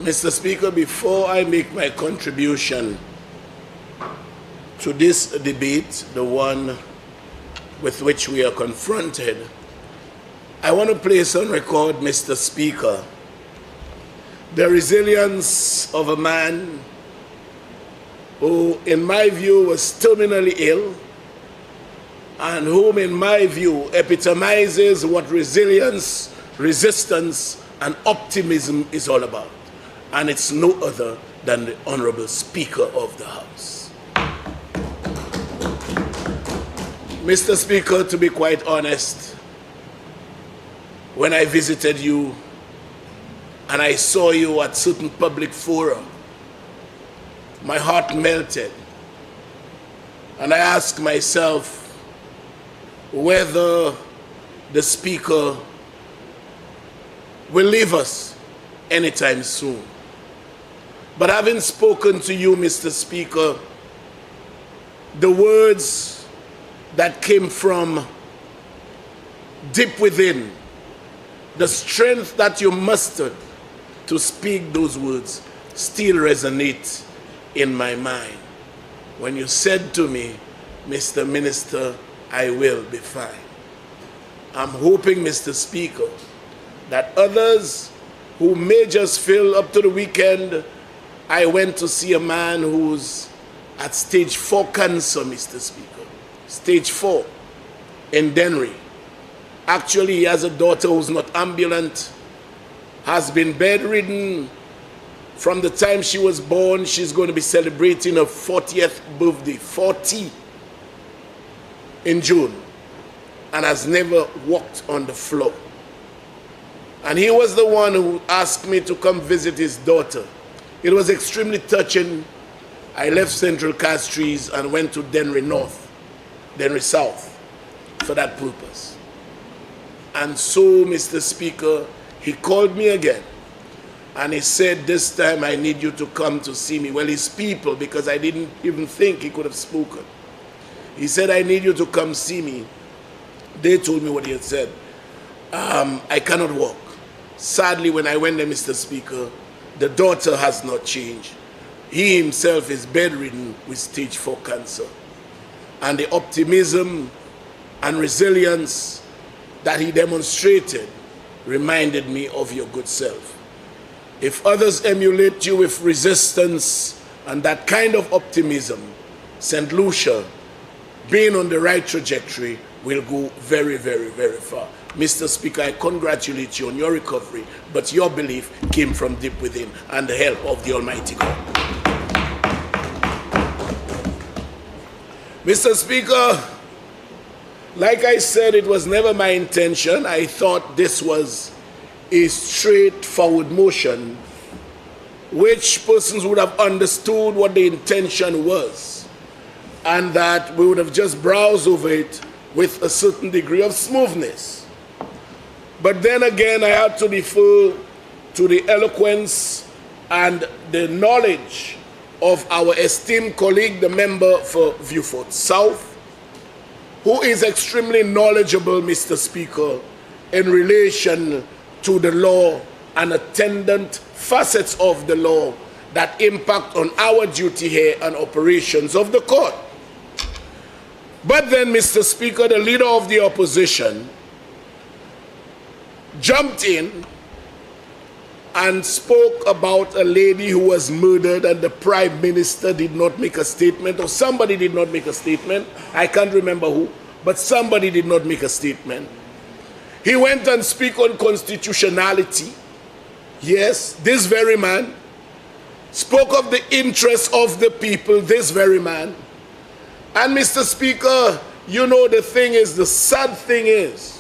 Mr. Speaker, before I make my contribution to this debate, the one with which we are confronted, I want to place on record, Mr. Speaker, the resilience of a man who, in my view, was terminally ill, and whom, in my view, epitomizes what resilience, resistance, and optimism is all about. And it's no other than the Honorable Speaker of the House. Mr. Speaker, to be quite honest, when I visited you and I saw you at certain public forum, my heart melted. And I asked myself whether the Speaker will leave us anytime soon. But having spoken to you, Mr. Speaker, the words that came from deep within, the strength that you mustered to speak those words still resonate in my mind. When you said to me, Mr. Minister, I will be fine. I'm hoping, Mr. Speaker, that others who may just feel up to the weekend, I went to see a man who's at stage 4 cancer, Mr. Speaker. Stage 4 in Denry. Actually, he has a daughter who's not ambulant, has been bedridden from the time she was born. She's going to be celebrating her 40th birthday, 40, in June, and has never walked on the floor. And he was the one who asked me to come visit his daughter. It was extremely touching. I left Central Castries and went to Denry North, Denry South, for that purpose. And so, Mr. Speaker, he called me again. And he said, this time I need you to come to see me. Well, his people, because I didn't even think he could have spoken. He said, I need you to come see me. They told me what he had said. I cannot walk. Sadly, when I went there, Mr. Speaker, the daughter has not changed. He himself is bedridden with stage 4 cancer. And the optimism and resilience that he demonstrated reminded me of your good self. If others emulate you with resistance and that kind of optimism, St. Lucia, being on the right trajectory, will go very, very, very far. Mr. Speaker, I congratulate you on your recovery, but your belief came from deep within and the help of the Almighty God. Mr. Speaker, like I said, it was never my intention. I thought this was a straightforward motion, which persons would have understood what the intention was, and that we would have just browsed over it with a certain degree of smoothness. But then again, I had to defer to the eloquence and the knowledge of our esteemed colleague, the member for Viewfort South, who is extremely knowledgeable, Mr. Speaker, in relation to the law and attendant facets of the law that impact on our duty here and operations of the court. But then, Mr. Speaker, the leader of the opposition jumped in and spoke about a lady who was murdered, and the Prime Minister did not make a statement, or somebody did not make a statement. I can't remember who, but somebody did not make a statement. He went and spoke on constitutionality. Yes, this very man spoke of the interests of the people, this very man. And Mr. Speaker, you know, the sad thing is,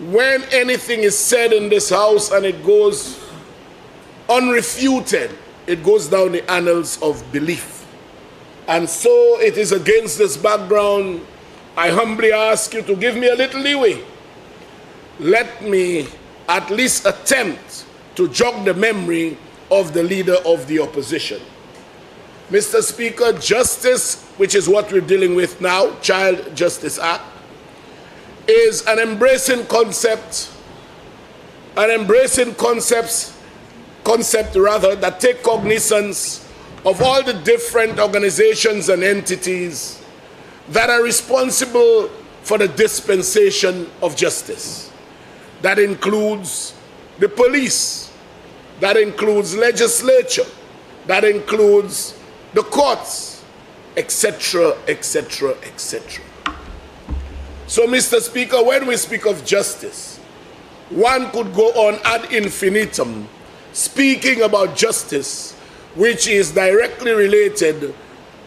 when anything is said in this house and it goes unrefuted, it goes down the annals of belief. And so it is against this background, I humbly ask you to give me a little leeway. Let me at least attempt to jog the memory of the leader of the opposition. Mr. Speaker, justice, which is what we're dealing with now, Child Justice Act, is an embracing concept, embracing concepts concept rather, that take cognizance of all the different organizations and entities that are responsible for the dispensation of justice. That includes the police, that includes legislature, that includes the courts, etc., etc., etc. So, Mr. Speaker, when we speak of justice, one could go on ad infinitum speaking about justice, which is directly related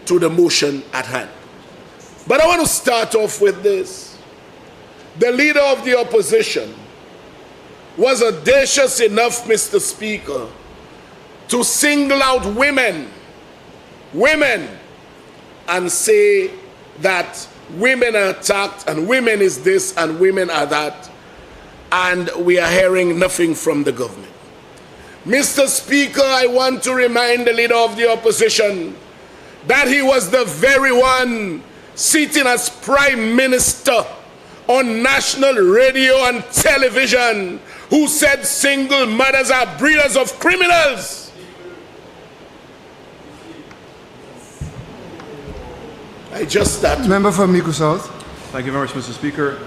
to the motion at hand. But I want to start off with this. The leader of the opposition was audacious enough, Mr. Speaker, to single out women, and say that women are attacked and women is this and women are that, and we are hearing nothing from the government. Mr. Speaker, I want to remind the leader of the opposition that he was the very one sitting as Prime Minister on national radio and television who said single mothers are breeders of criminals. I just started. Member for Mico South. Thank you very much, Mr. Speaker.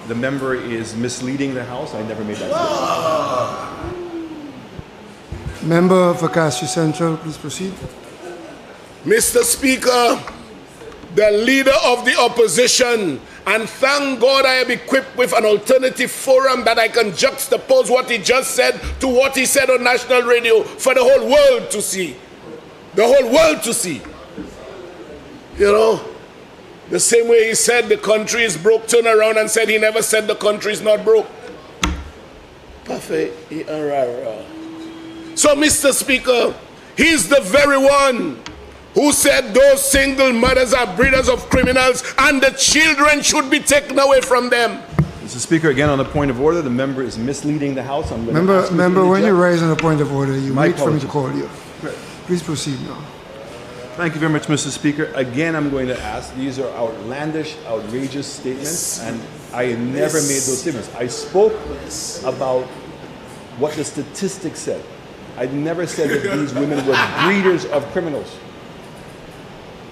The member is misleading the House. I never made that statement. Member for Castries Central, please proceed. Mr. Speaker, the leader of the opposition, and thank God I am equipped with an alternative forum that I can juxtapose what he just said to what he said on national radio for the whole world to see. The whole world to see. You know, the same way he said the country is broke, turned around and said he never said the country is not broke. Parfait. So, Mr. Speaker, he's the very one who said those single mothers are breeders of criminals and the children should be taken away from them. Mr. Speaker, again on a point of order, the member is misleading the House. Member, when you rise on a point of order, you wait for me to apologies. call you. Please proceed now. Thank you very much, Mr. Speaker. Again, I'm going to ask, these are outlandish, outrageous statements, and I never made those statements. I spoke about what the statistics said. I never said that these women were breeders of criminals.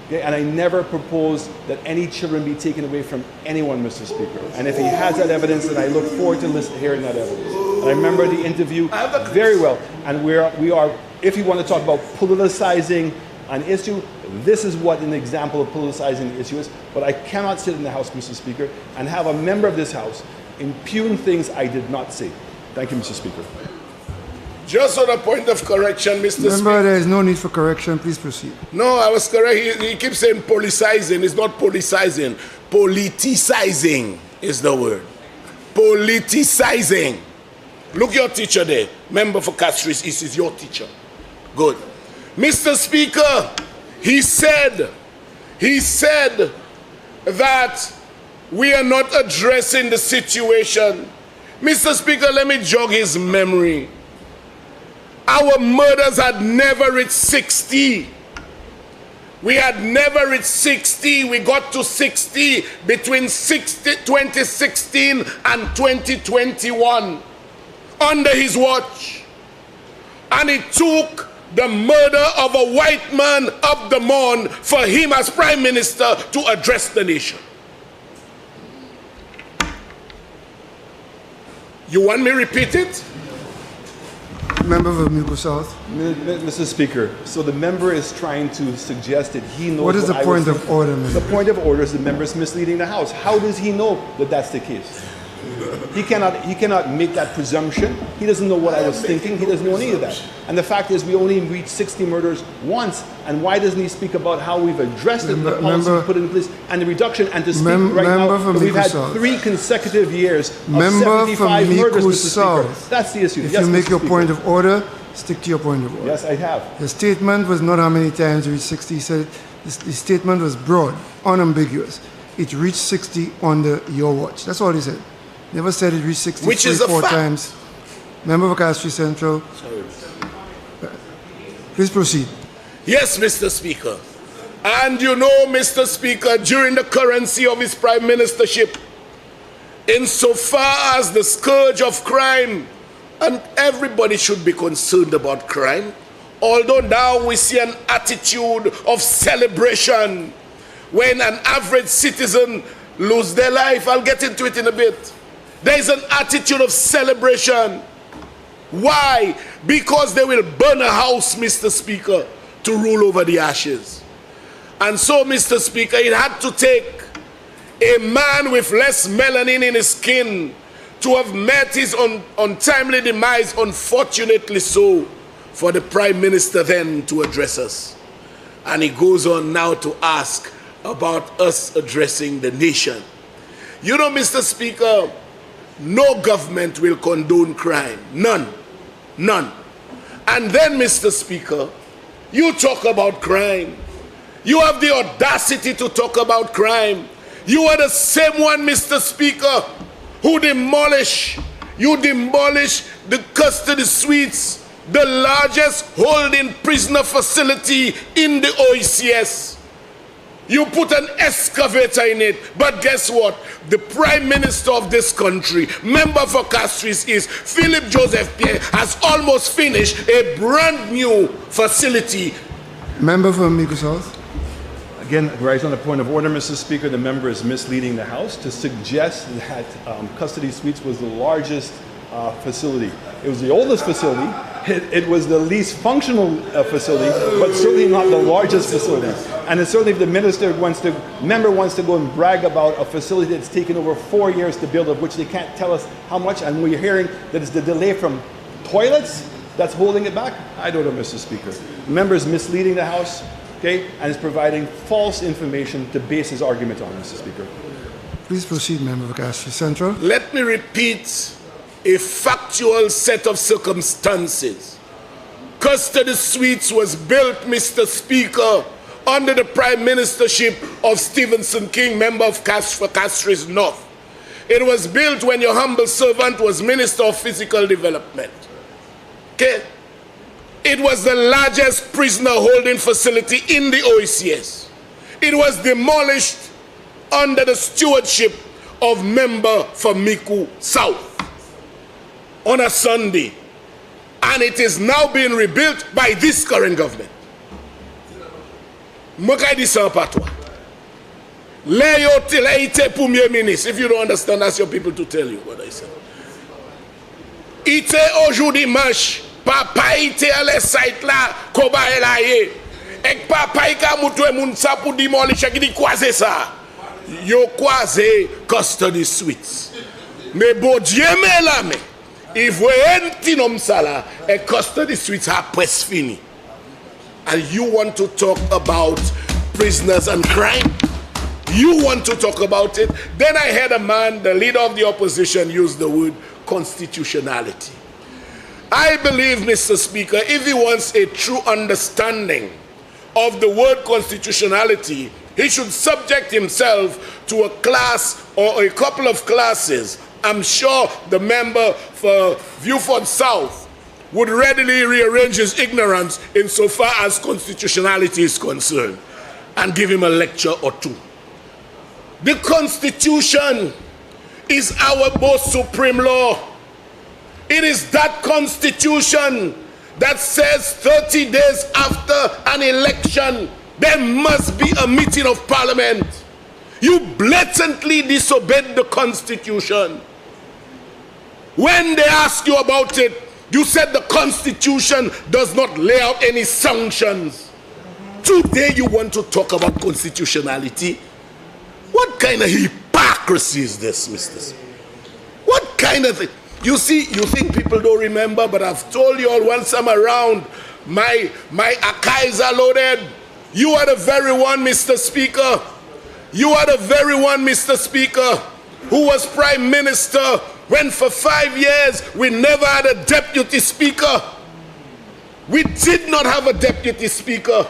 Okay? And I never proposed that any children be taken away from anyone, Mr. Speaker. And if he has that evidence, then I look forward to hearing that evidence. And I remember the interview very well. And we are, if you want to talk about politicizing an issue, this is what an example of politicizing the issue is. But I cannot sit in the House, Mr. Speaker, and have a member of this House impugn things I did not say. Thank you, Mr. Speaker. Just on a point of correction, Mr. Member, Speaker. there is no need for correction. Please proceed. No, I was correct. He keeps saying politicizing. It's not politicizing. Politicizing is the word. Politicizing. Look your teacher there. Member for Castries East is your teacher. Good. Mr. Speaker, he said that we are not addressing the situation. Mr. Speaker, let me jog his memory. Our murders had never reached 60. We had never reached 60. We got to 60 between 2016 and 2021 under his watch. And it took the murder of a white man up the Mon for him as Prime Minister to address the nation. You want me to repeat it? Member for Mico South. Mr. Speaker, so the member is trying to suggest that he knows What is the point of order, member? The point of order is the member is misleading the House. How does he know that that's the case? He cannot make that presumption. He doesn't know what I was thinking. He doesn't know any of that. And the fact is we only reached 60 murders once. And why doesn't he speak about how we've addressed it, the policy we put in place, and the reduction, and to speak right now that we've had 3 consecutive years of 75 murders, Mr. Speaker. That's the issue. If Yes, you make Mr. your Speaker. point of order, stick to your point of order. Yes, I have. The statement was not how many times it reached 60. He said the statement was broad, unambiguous. It reached 60 under your watch. That's all he said. Never said it reached 60 Which is a 4 fact. times. Member of Castries Central. Please proceed. Yes, Mr. Speaker. And you know, Mr. Speaker, during the currency of his prime ministership, insofar as the scourge of crime And everybody should be concerned about crime. Although now we see an attitude of celebration when an average citizen lose their life. I'll get into it in a bit. There is an attitude of celebration. Why? Because they will burn a house, Mr. Speaker, to rule over the ashes. And so, Mr. Speaker, it had to take a man with less melanin in his skin to have met his untimely demise, unfortunately so, for the Prime Minister then to address us. And he goes on now to ask about us addressing the nation. You know, Mr. Speaker, no government will condone crime. None. None. And then, Mr. Speaker, you talk about crime. You have the audacity to talk about crime. You are the same one, Mr. Speaker, who demolish the custody suites, the largest holding prisoner facility in the OECS. You put an excavator in it, but guess what? The Prime Minister of this country, member for Castries East, Philip Joseph Pierre, has almost finished a brand new facility. Member for Mico South. Again, right on the point of order, Mr. Speaker, the member is misleading the House to suggest that Custody Suites was the largest facility. It was the oldest facility. It was the least functional facility, but certainly not the largest facility. And it's certainly if the member wants to go and brag about a facility that's taken over 4 years to build, of which they can't tell us how much, and we're hearing that it's the delay from toilets that's holding it back. I don't know, Mr. Speaker. The member is misleading the House, okay, and is providing false information to base his argument on, Mr. Speaker. Please proceed, Member for Castries Central. Let me repeat a factual set of circumstances. Custody Suites was built, Mr. Speaker, under the Prime Ministership of Stephenson King, member of for Castries North. It was built when your humble servant was Minister of Physical Development. Okay? It was the largest prisoner holding facility in the OECS. It was demolished under the stewardship of member for Mico South on a Sunday, and it is now being rebuilt by this current government. If you don't understand, ask your people to tell you what I said. Ite aujourd'hui dimanche, papa ite ale site la, koba elaye. Ek papa ika mutwe moun sa pou demolish ki di kwaze sa. Yo kwaze Custody Suites. Me bo Dieu me la me. If we enti nom sala, a Custody Suites are press fini. And you want to talk about prisoners and crime? You want to talk about it? Then I heard a man, the leader of the opposition, use the word constitutionality. I believe, Mr. Speaker, if he wants a true understanding of the word constitutionality, he should subject himself to a class or a couple of classes. I'm sure the member for Viewford South would readily rearrange his ignorance insofar as constitutionality is concerned and give him a lecture or two. The Constitution is our most supreme law. It is that Constitution that says 30 days after an election, there must be a meeting of Parliament. You blatantly disobeyed the Constitution. When they ask you about it, you said the Constitution does not lay out any sanctions. Today you want to talk about constitutionality? What kind of hypocrisy is this, Mr. Speaker? What kind of thing? You see, you think people don't remember, but I've told you all once I'm around, my archives are loaded. You are the very one, Mr. Speaker. You are the very one, Mr. Speaker, who was Prime Minister when for 5 years we never had a Deputy Speaker. We did not have a Deputy Speaker.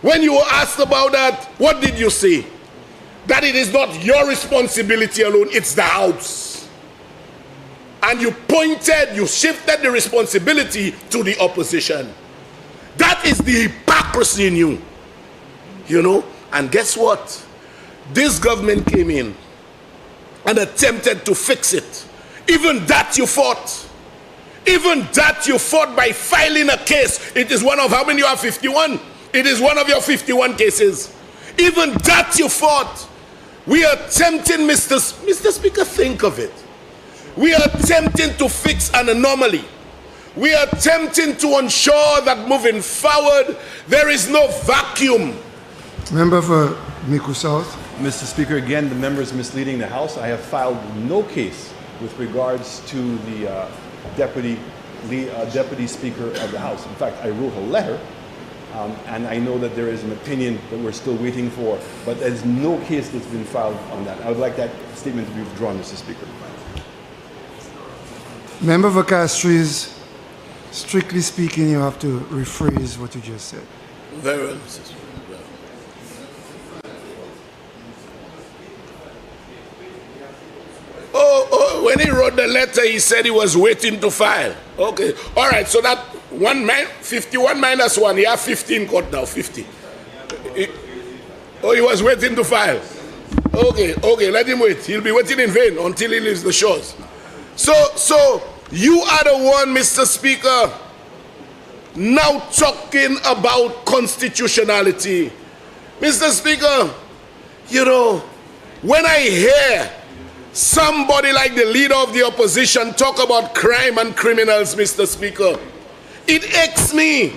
When you were asked about that, what did you say? That it is not your responsibility alone, it's the House. And you shifted the responsibility to the opposition. That is the hypocrisy in you. You know, and guess what? This government came in and attempted to fix it. Even that you fought. Even that you fought by filing a case. It is one of how many you have? 51. It is one of your 51 cases. Even that you fought. We are attempting, Mr. Speaker, think of it. We are attempting to fix an anomaly. We are attempting to ensure that moving forward, there is no vacuum. Member for Miku South. Mr. Speaker, again, the member is misleading the House. I have filed no case with regards to the Deputy Speaker of the House. In fact, I wrote a letter, and I know that there is an opinion that we're still waiting for, but there's no case that's been filed on that. I would like that statement to be withdrawn, Mr. Speaker. Member for Castries, strictly speaking, you have to rephrase what you just said. Very well, Mr. Speaker. When he wrote the letter, he said he was waiting to file. Okay. All right. So that 51 minus 1, he have 15 cut now, 50. He was waiting to file. Okay, let him wait. He'll be waiting in vain until he leaves the shores. So you are the one, Mr. Speaker, now talking about constitutionality. Mr. Speaker, you know, when I hear somebody like the leader of the opposition talk about crime and criminals, Mr. Speaker, it aches me.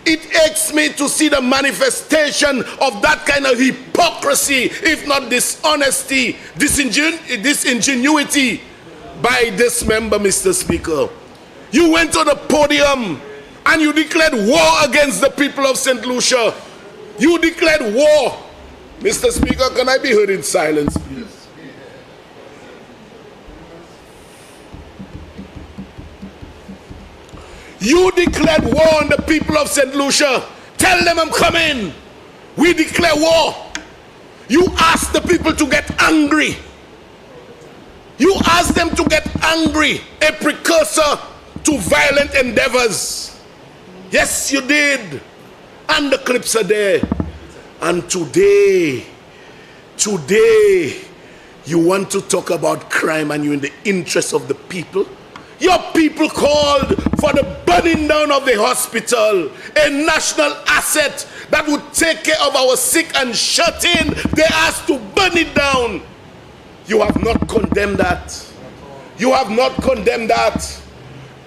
It aches me to see the manifestation of that kind of hypocrisy, if not dishonesty, disingenuity by this member, Mr. Speaker. You went to the podium and you declared war against the people of St. Lucia. You declared war. Mr. Speaker, can I be heard in silence, please? You declared war on the people of St. Lucia. Tell them I'm coming. We declare war. You asked the people to get angry. You asked them to get angry, a precursor to violent endeavors. Yes, you did. And the clips are there. And today, you want to talk about crime and you're in the interest of the people? Your people called for the burning down of the hospital, a national asset that would take care of our sick and shut in. They asked to burn it down. You have not condemned that. You have not condemned that.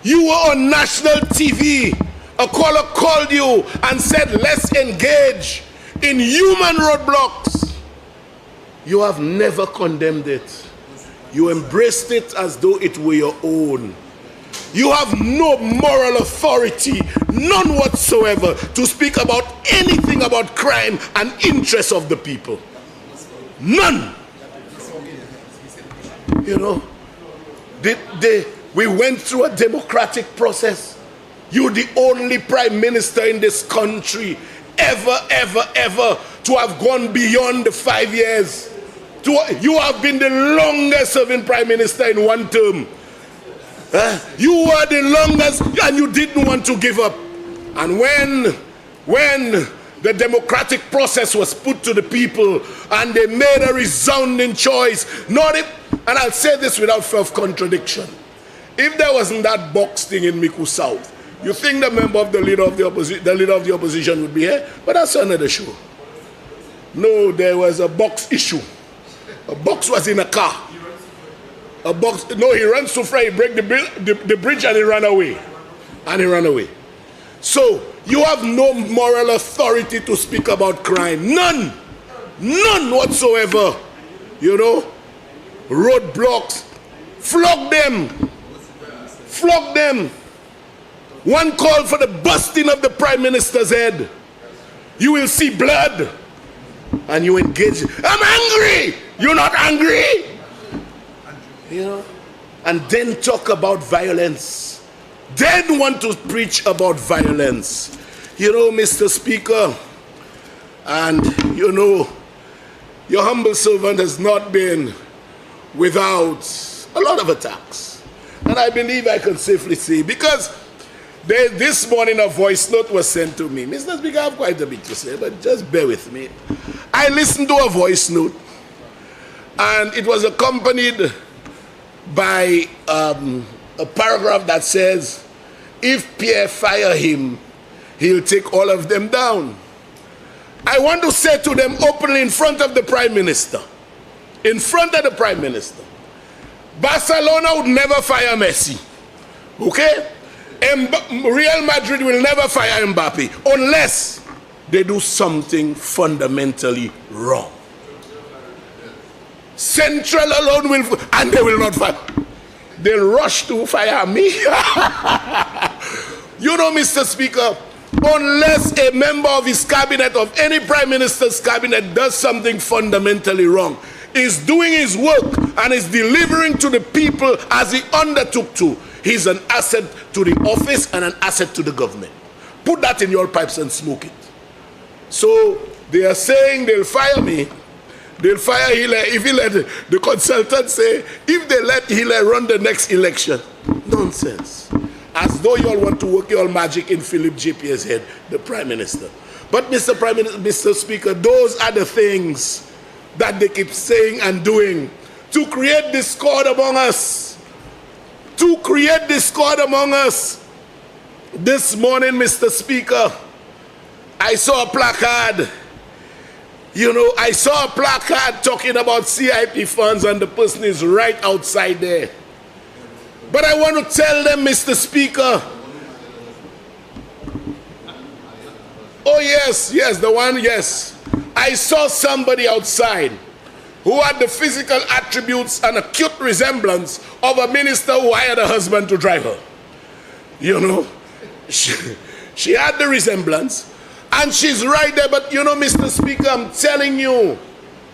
You were on national TV. A caller called you and said, let's engage in human roadblocks. You have never condemned it. You embraced it as though it were your own. You have no moral authority, none whatsoever, to speak about anything about crime and interests of the people. None. You know, we went through a democratic process. You're the only prime minister in this country ever to have gone beyond the 5 years. You have been the longest serving prime minister in one term. You were the longest and you didn't want to give up. And when the democratic process was put to the people and they made a resounding choice, and I'll say this without fear of contradiction, if there wasn't that box thing in Miku South, you think the member of the leader of the opposition would be here? But that's another show. No, there was a box issue. A box was in a car. A box. No, he runs too far. He break the bridge and he ran away. So you have no moral authority to speak about crime. None whatsoever. You know, roadblocks. Flog them. One call for the busting of the prime minister's head. You will see blood. And you engage. I'm angry. You're not angry. You know, and then talk about violence. Then want to preach about violence. You know, Mr. Speaker, and you know, your humble servant has not been without a lot of attacks. And I believe I can safely say, because this morning a voice note was sent to me. Mr. Speaker, I have quite a bit to say, but just bear with me. I listened to a voice note, and it was accompanied by a paragraph that says, if Pierre fire him, he'll take all of them down. I want to say to them openly in front of the Prime Minister, in front of the Prime Minister, Barcelona would never fire Messi, okay? Real Madrid will never fire Mbappe unless they do something fundamentally wrong. Central alone will, and they will not fire. They'll rush to fire me. You know, Mr. Speaker, unless a member of his cabinet, of any Prime Minister's cabinet, does something fundamentally wrong, is doing his work and is delivering to the people as he undertook to, he's an asset to the office and an asset to the government. Put that in your pipes and smoke it. So they are saying they'll fire me. They'll fire Hilaire if he let the consultants say, if they let Hilaire run the next election. Nonsense. As though you all want to work your magic in Philip JP's head, the Prime Minister. But Mr. Prime Minister, Mr. Speaker, those are the things that they keep saying and doing to create discord among us. To create discord among us. This morning, Mr. Speaker, I saw a placard. You know, I saw a placard talking about CIP funds and the person is right outside there. But I want to tell them, Mr. Speaker. Oh, yes, the one, yes. I saw somebody outside who had the physical attributes and acute resemblance of a minister who hired a husband to drive her. You know, she had the resemblance. And she's right there, but you know, Mr. Speaker, I'm telling you,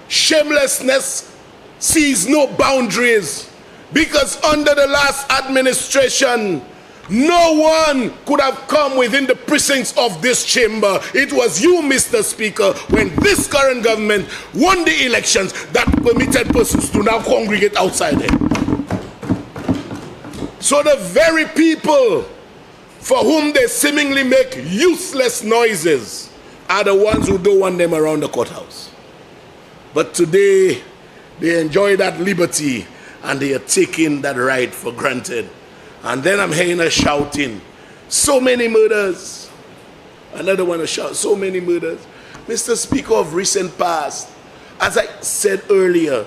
shamelessness sees no boundaries. Because under the last administration, no one could have come within the precincts of this chamber. It was you, Mr. Speaker, when this current government won the elections that permitted persons to now congregate outside here. So the very people for whom they seemingly make useless noises are the ones who don't want them around the courthouse. But today, they enjoy that liberty and they are taking that right for granted. And then I'm hearing her shouting, so many murders. Another one to shout, so many murders. Mr. Speaker, of recent past, as I said earlier,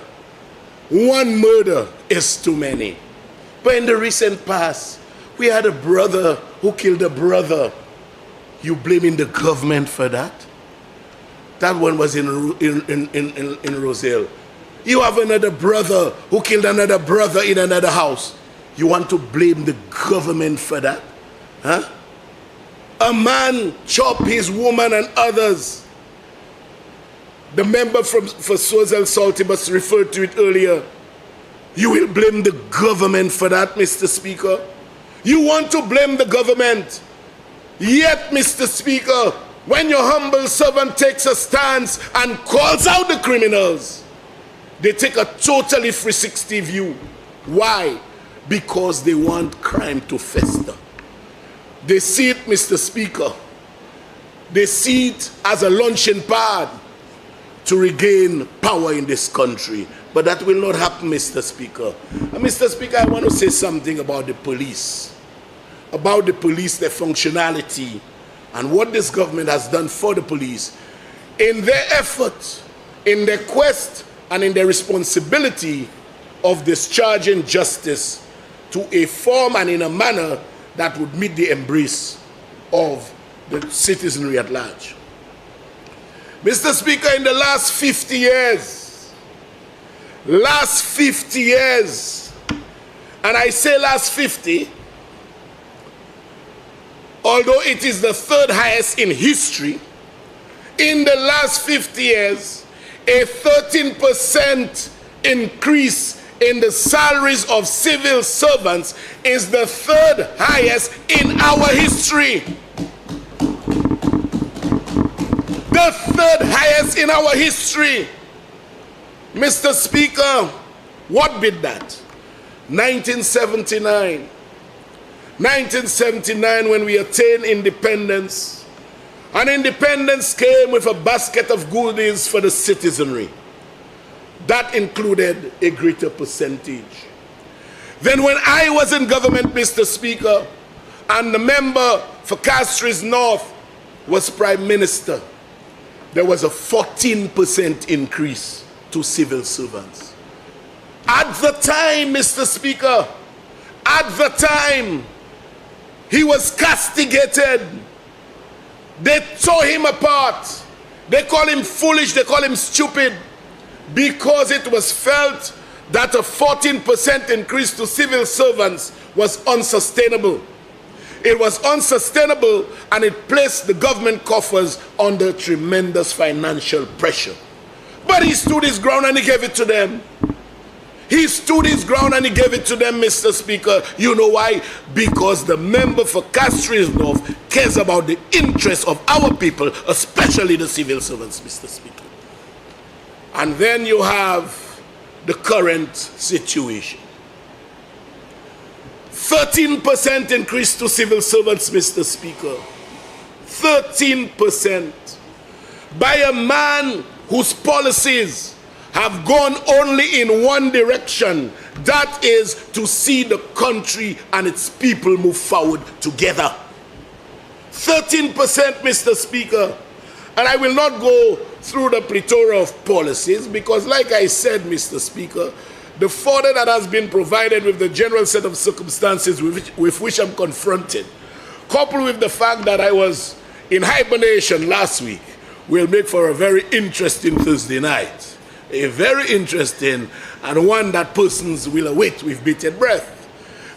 one murder is too many. But in the recent past, we had a brother who killed a brother. You blaming the government for that? That one was in Roselle. You have another brother who killed another brother in another house. You want to blame the government for that? Huh? A man chopped his woman and others. The member for Sozel Saltibus referred to it earlier. You will blame the government for that, Mr. Speaker? You want to blame the government. Yet, Mr. Speaker, when your humble servant takes a stance and calls out the criminals, they take a totally 360 view. Why? Because they want crime to fester. They see it, Mr. Speaker. They see it as a launching pad to regain power in this country. But that will not happen, Mr. Speaker. And Mr. Speaker, I want to say something about the police. About the police, their functionality, and what this government has done for the police. In their effort, in their quest, and in their responsibility of discharging justice to a form and in a manner that would meet the embrace of the citizenry at large. Mr. Speaker, in the last 50 years, and I say last 50, although it is the third highest in history, in the last 50 years, a 13% increase in the salaries of civil servants is the third highest in our history. The third highest in our history. Mr. Speaker, what bid that? 1979. 1979, when we attained independence, and independence came with a basket of goodies for the citizenry. That included a greater percentage. Then when I was in government, Mr. Speaker, and the member for Castries North was Prime Minister, there was a 14% increase to civil servants. At the time, Mr. Speaker, at the time, he was castigated. They tore him apart. They call him foolish, they call him stupid, because it was felt that a 14% increase to civil servants was unsustainable. It was unsustainable, and it placed the government coffers under tremendous financial pressure. But he stood his ground and he gave it to them. He stood his ground and he gave it to them, Mr. Speaker. You know why? Because the member for Castries North cares about the interests of our people, especially the civil servants, Mr. Speaker. And then you have the current situation. 13% increase to civil servants, Mr. Speaker. 13%. By a man whose policies have gone only in one direction, that is to see the country and its people move forward together. 13%, Mr. Speaker. And I will not go through the plethora of policies because, like I said, Mr. Speaker, the fodder that has been provided with the general set of circumstances with which I'm confronted, coupled with the fact that I was in hibernation last week, will make for a very interesting Thursday night. A very interesting and one that persons will await with bated breath.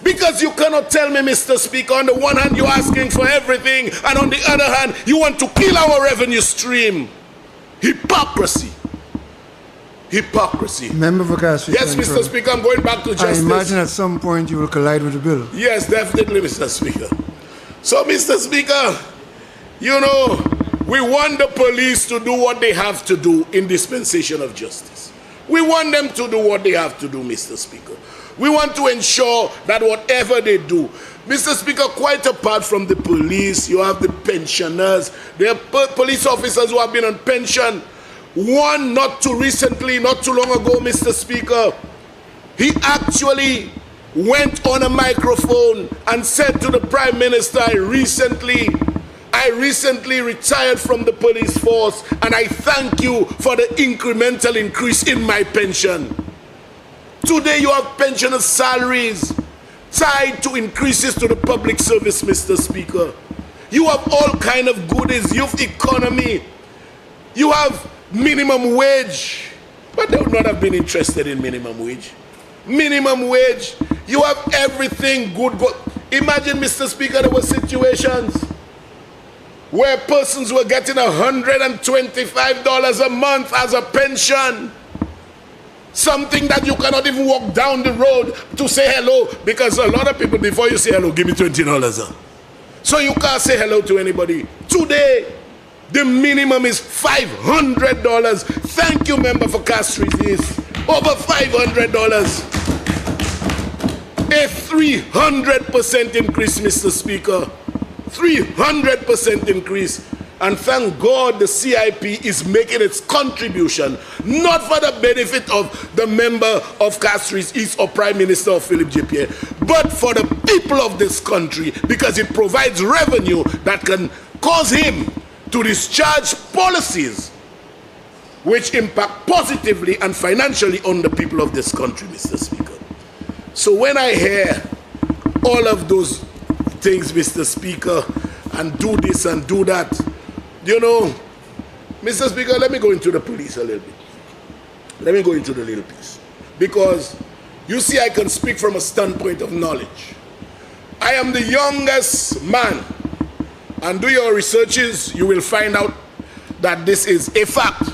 Because you cannot tell me, Mr. Speaker, on the one hand you're asking for everything, and on the other hand you want to kill our revenue stream. Hypocrisy. Hypocrisy. Member for Castries. Yes, Mr. Speaker, I'm going back to justice. I imagine at some point you will collide with the bill. Yes, definitely, Mr. Speaker. So, Mr. Speaker, you know, we want the police to do what they have to do in dispensation of justice. We want them to do what they have to do, Mr. Speaker. We want to ensure that whatever they do, Mr. Speaker, quite apart from the police, you have the pensioners, there are police officers who have been on pension. One not too long ago, Mr. Speaker, he actually went on a microphone and said to the Prime Minister, I recently retired from the police force, and I thank you for the incremental increase in my pension. Today you have pensioners' salaries tied to increases to the public service, Mr. Speaker. You have all kind of goodies, youth economy. You have minimum wage, but they would not have been interested in minimum wage. Minimum wage, you have everything good. Imagine, Mr. Speaker, there were situations where persons were getting $125 a month as a pension. Something that you cannot even walk down the road to say hello, because a lot of people, before you say hello, give me $20. So you can't say hello to anybody. Today, the minimum is $500. Thank you, member for Castries. Yes, over $500. A 300% increase, Mr. Speaker. 300% increase. And thank God the CIP is making its contribution, not for the benefit of the member of Castries East or Prime Minister of Philip J. Pierre, but for the people of this country, because it provides revenue that can cause him to discharge policies which impact positively and financially on the people of this country, Mr. Speaker. So when I hear all of those things, Mr. Speaker, and do this and do that, you know, Mr. Speaker, let me go into the police a little bit. Let me go into the little piece. Because, you see, I can speak from a standpoint of knowledge. I am the youngest man, and do your researches, you will find out that this is a fact.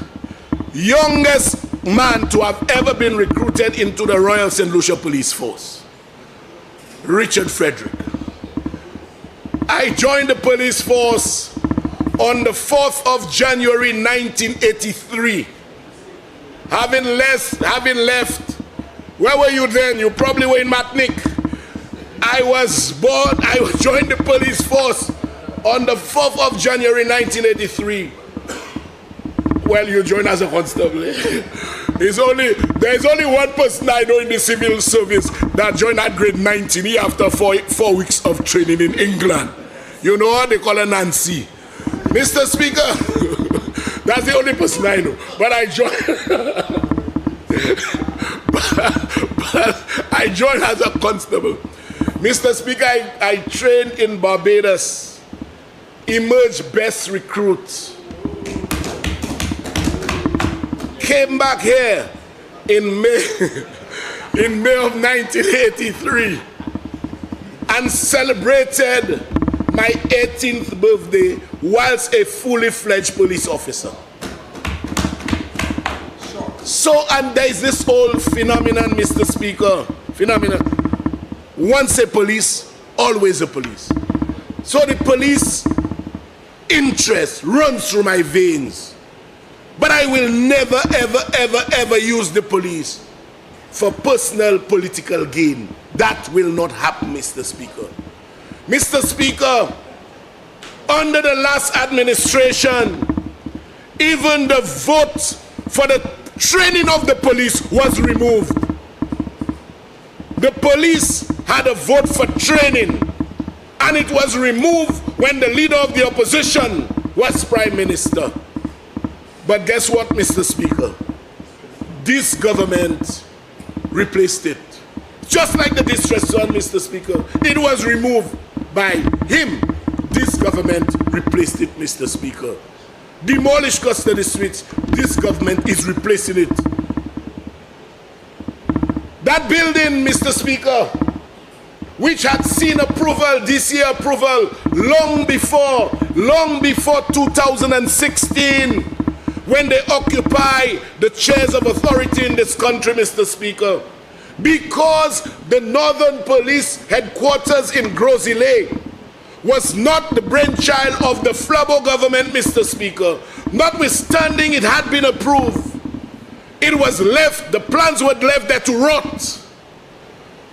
Youngest man to have ever been recruited into the Royal St. Lucia Police Force. Richared Frederick. I joined the police force on the 4th of January 1983. Having left, where were you then? You probably were in Matnik. I joined the police force on the 4th of January 1983. Well, you joined as a constable. there's only one person I know in the civil service that joined at grade 19 after 4 weeks of training in England. You know how they call her Nancy. Mr. Speaker, that's the only person I know. But I joined but I joined as a constable. Mr. Speaker, I trained in Barbados, emerged best recruit. Came back here in May of 1983 and celebrated my 18th birthday whilst a fully fledged police officer. So, and there is this old phenomenon, Mr. Speaker, once a police, always a police. So the police interest runs through my veins. But I will never, ever use the police for personal political gain. That will not happen, Mr. Speaker. Mr. Speaker, under the last administration, even the vote for the training of the police was removed. The police had a vote for training, and it was removed when the leader of the opposition was Prime Minister. But guess what, Mr. Speaker? This government replaced it. Just like the distress zone, Mr. Speaker. It was removed by him. This government replaced it, Mr. Speaker. Demolish custody suites. This government is replacing it. That building, Mr. Speaker, which had seen approval, this year approval, long before 2016, when they occupy the chairs of authority in this country, Mr. Speaker, because the Northern Police Headquarters in Grozile was not the brainchild of the Flabo government, Mr. Speaker. Notwithstanding it had been approved, it was left, the plans were left there to rot.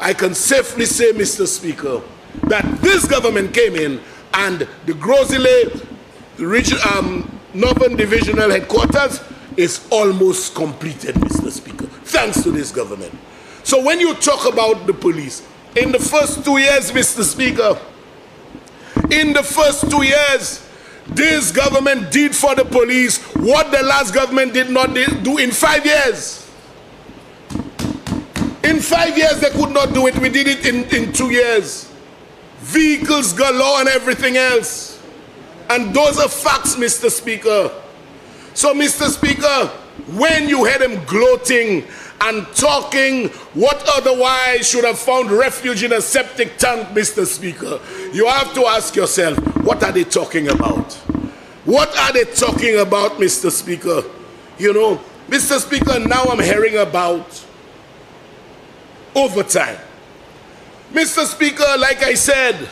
I can safely say, Mr. Speaker, that this government came in and the Grozile Northern Divisional Headquarters is almost completed, Mr. Speaker, thanks to this government. So when you talk about the police, in the first 2 years, Mr. Speaker, in the first 2 years, this government did for the police what the last government did not do in 5 years. In 5 years, they could not do it. We did it in 2 years. Vehicles galore and everything else. And those are facts, Mr. Speaker. So, Mr. Speaker, when you hear them gloating and talking what otherwise should have found refuge in a septic tank, Mr. Speaker, you have to ask yourself, what are they talking about? What are they talking about, Mr. Speaker? You know, Mr. Speaker, now I'm hearing about overtime. Mr. Speaker, like I said,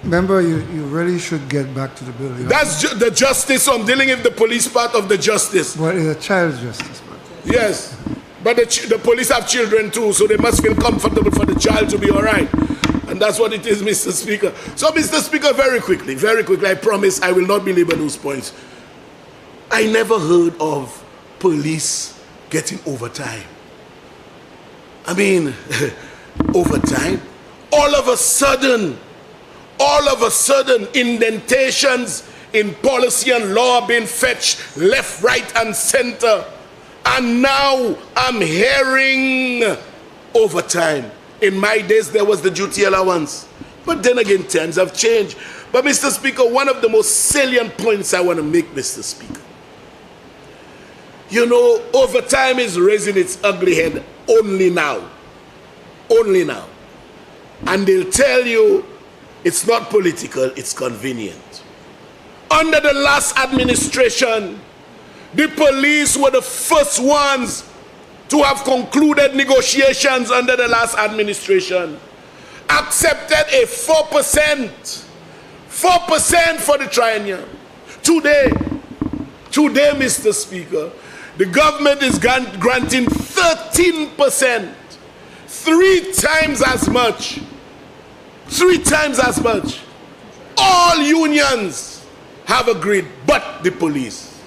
Member, you really should get back to the bill. That's the justice. I'm dealing with the police part of the justice. Well, it's a child justice, man. Yes, but the police have children too, so they must feel comfortable for the child to be all right. And that's what it is, Mr. Speaker. So, Mr. Speaker, very quickly, I promise I will not belabor those points. I never heard of police getting overtime. I mean, overtime. All of a sudden, indentations in policy and law being fetched left, right, and center. And now I'm hearing overtime. In my days, there was the duty allowance. But then again, times have changed. But Mr. Speaker, one of the most salient points I want to make, Mr. Speaker. You know, overtime is raising its ugly head only now. Only now. And they'll tell you it's not political, it's convenient. Under the last administration, the police were the first ones to have concluded negotiations under the last administration, accepted a 4% for the triennial. Today, Mr. Speaker, the government is granting 13%, 3 times as much. 3 times as much. All unions have agreed, but the police.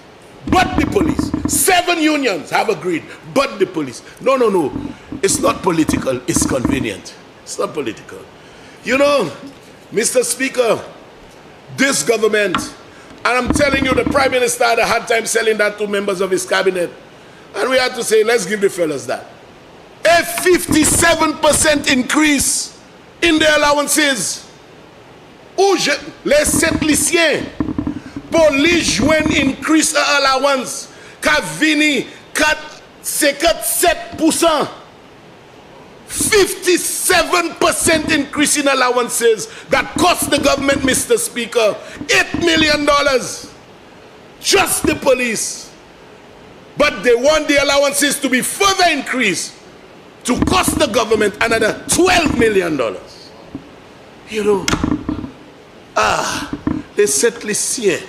but the police. 7 unions have agreed, but the police. No, no, no. It's not political, it's convenient. It's not political. You know, Mr. Speaker, this government, and I'm telling you, the Prime Minister had a hard time selling that to members of his cabinet. And we had to say, let's give the fellas that. A 57% increase in the allowances. Les 7 lycéens, pour les joindre increase allowance, qu'a vini 57%. 57% increase in allowances that cost the government, Mr. Speaker, $8 million. Just the police. But they want the allowances to be further increased to cost the government another $12 million. You know, les 7 lycéens.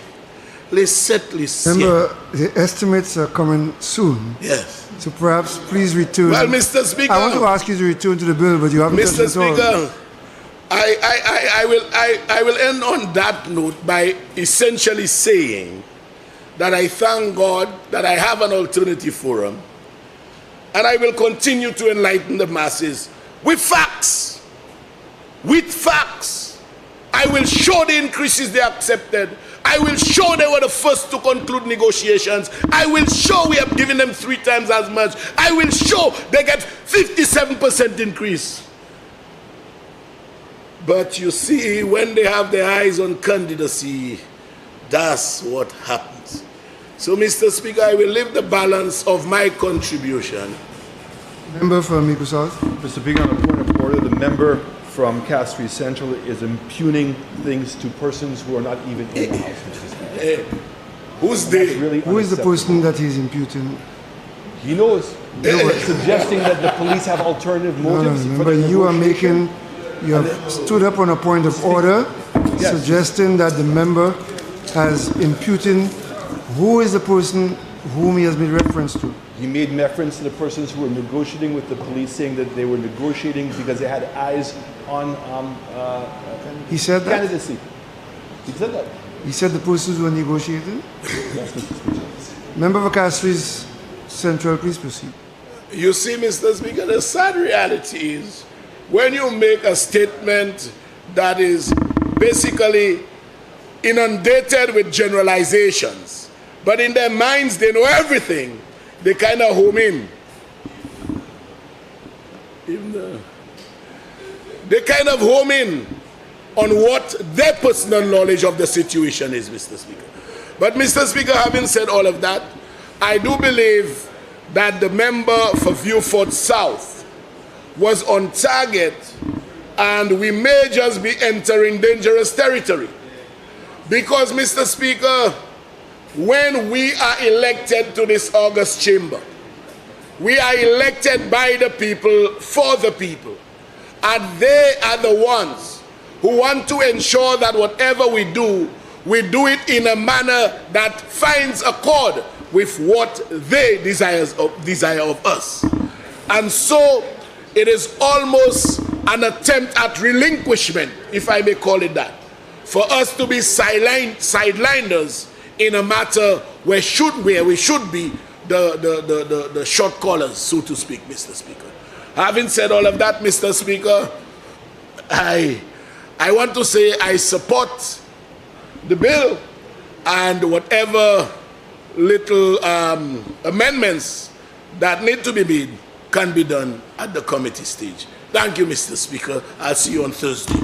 Les 7 lycéens. Remember, the estimates are coming soon. Yes. So perhaps please return. Well, Mr. Speaker, I want to ask you to return to the bill, but you haven't touched Mr. it at all. Speaker, I will end on that note by essentially saying that I thank God that I have an alternative forum, and I will continue to enlighten the masses with facts. With facts. I will show the increases they accepted. I will show they were the first to conclude negotiations. I will show we have given them 3 times as much. I will show they get 57% increase. But you see, when they have their eyes on candidacy, that's what happens. So, Mr. Speaker, I will leave the balance of my contribution. Member from Mico South. Mr. Speaker, on a point of order, the member from Castries Central is impugning things to persons who are not even in the House, Mr. Speaker. Who's they? Really Who is the unacceptable. person that he's imputing? He knows. Suggesting that the police have alternative No, motives. for remember, the you negotiation. have stood up on a point of order, Yes. suggesting that the member has imputing who is the person whom he has made reference to. He made reference to the persons who were negotiating with the police, saying that they were negotiating because they had eyes on He said that? candidacy. He said that. He said the persons who were negotiating? Yes, Mr. Speaker. Member of Castries Central, please proceed. You see, Mr. Speaker, the sad reality is when you make a statement that is basically inundated with generalizations, but in their minds they know everything, they kind of home in. They kind of home in on what their personal knowledge of the situation is, Mr. Speaker. But, Mr. Speaker, having said all of that, I do believe that the member for Viewfort South was on target, and we may just be entering dangerous territory. Because, Mr. Speaker, when we are elected to this August chamber, we are elected by the people, for the people. And they are the ones who want to ensure that whatever we do it in a manner that finds accord with what they desire of us. And so it is almost an attempt at relinquishment, if I may call it that, for us to be sideliners in a matter where we should be the short callers, so to speak, Mr. Speaker. Having said all of that, Mr. Speaker, I want to say I support the bill and whatever little amendments that need to be made can be done at the committee stage. Thank you, Mr. Speaker. I'll see you on Thursday.